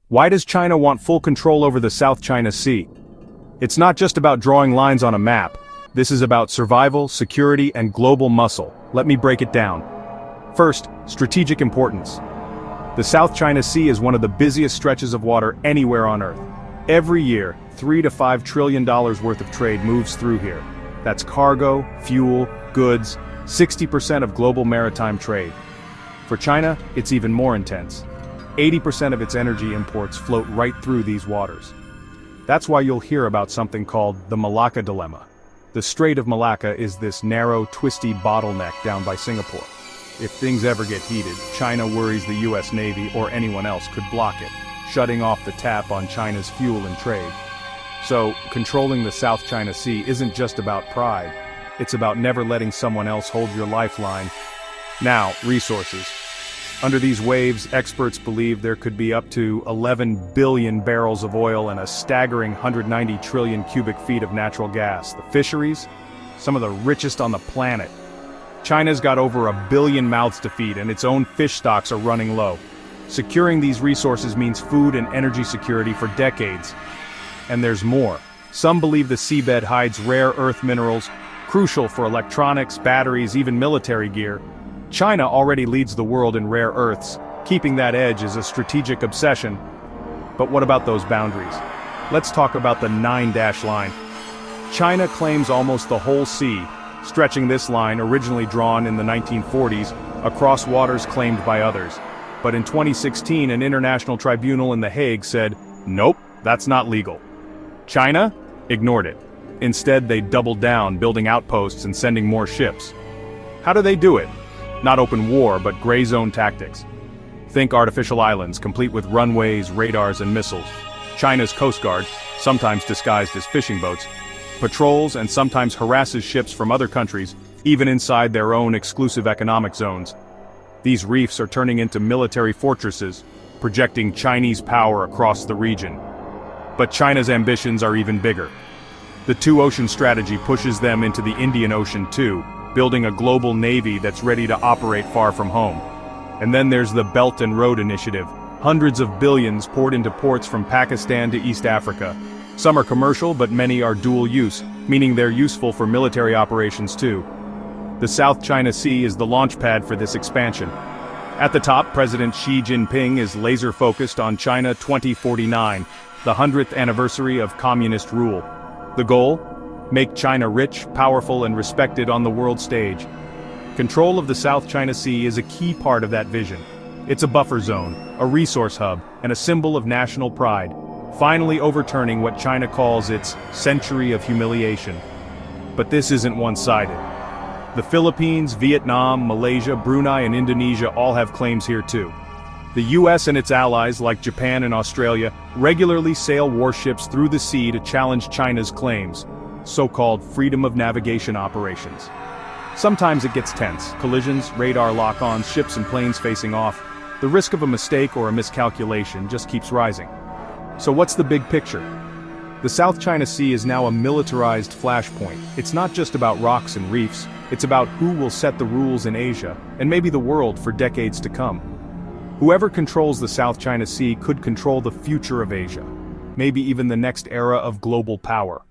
Why does China want full control over the South China Sea? It's not just about drawing lines on a map. This is about survival, security, and global muscle. Let me break it down. First, strategic importance. The South China Sea is one of the busiest stretches of water anywhere on Earth. Every year, $3 to $5 trillion worth of trade moves through here. That's cargo, fuel, goods, 60% of global maritime trade. For China, it's even more intense. 80% of its energy imports float right through these waters. That's why you'll hear about something called the Malacca Dilemma. The Strait of Malacca is this narrow, twisty bottleneck down by Singapore. If things ever get heated, China worries the US Navy or anyone else could block it, shutting off the tap on China's fuel and trade. So, controlling the South China Sea isn't just about pride. It's about never letting someone else hold your lifeline. Now, resources. Under these waves, experts believe there could be up to 11 billion barrels of oil and a staggering 190 trillion cubic feet of natural gas. The fisheries? Some of the richest on the planet. China's got over 1 billion mouths to feed, and its own fish stocks are running low. Securing these resources means food and energy security for decades. And there's more. Some believe the seabed hides rare earth minerals, crucial for electronics, batteries, even military gear. China already leads the world in rare earths. Keeping that edge is a strategic obsession. But what about those boundaries? Let's talk about the 9-dash line. China claims almost the whole sea, stretching this line, originally drawn in the 1940s, across waters claimed by others. But in 2016, an international tribunal in The Hague said, nope, that's not legal. China ignored it. Instead, they doubled down, building outposts and sending more ships. How do they do it? Not open war, but gray zone tactics. Think artificial islands, complete with runways, radars, and missiles. China's Coast Guard, sometimes disguised as fishing boats, patrols and sometimes harasses ships from other countries, even inside their own exclusive economic zones. These reefs are turning into military fortresses, projecting Chinese power across the region. But China's ambitions are even bigger. The two-ocean strategy pushes them into the Indian Ocean too, building a global navy that's ready to operate far from home. And then there's the Belt and Road Initiative. Hundreds of billions poured into ports from Pakistan to East Africa. Some are commercial, but many are dual use, meaning they're useful for military operations too. The South China Sea is the launch pad for this expansion. At the top, President Xi Jinping is laser-focused on China 2049, the 100th anniversary of communist rule. The goal? Make China rich, powerful, and respected on the world stage. Control of the South China Sea is a key part of that vision. It's a buffer zone, a resource hub, and a symbol of national pride, finally overturning what China calls its century of humiliation. But this isn't one-sided. The Philippines, Vietnam, Malaysia, Brunei, and Indonesia all have claims here too. The US and its allies, like Japan and Australia, regularly sail warships through the sea to challenge China's claims, so-called freedom of navigation operations. Sometimes it gets tense, collisions, radar lock-ons, ships and planes facing off. The risk of a mistake or a miscalculation just keeps rising. So what's the big picture? The South China Sea is now a militarized flashpoint. It's not just about rocks and reefs, it's about who will set the rules in Asia, and maybe the world for decades to come. Whoever controls the South China Sea could control the future of Asia, maybe even the next era of global power.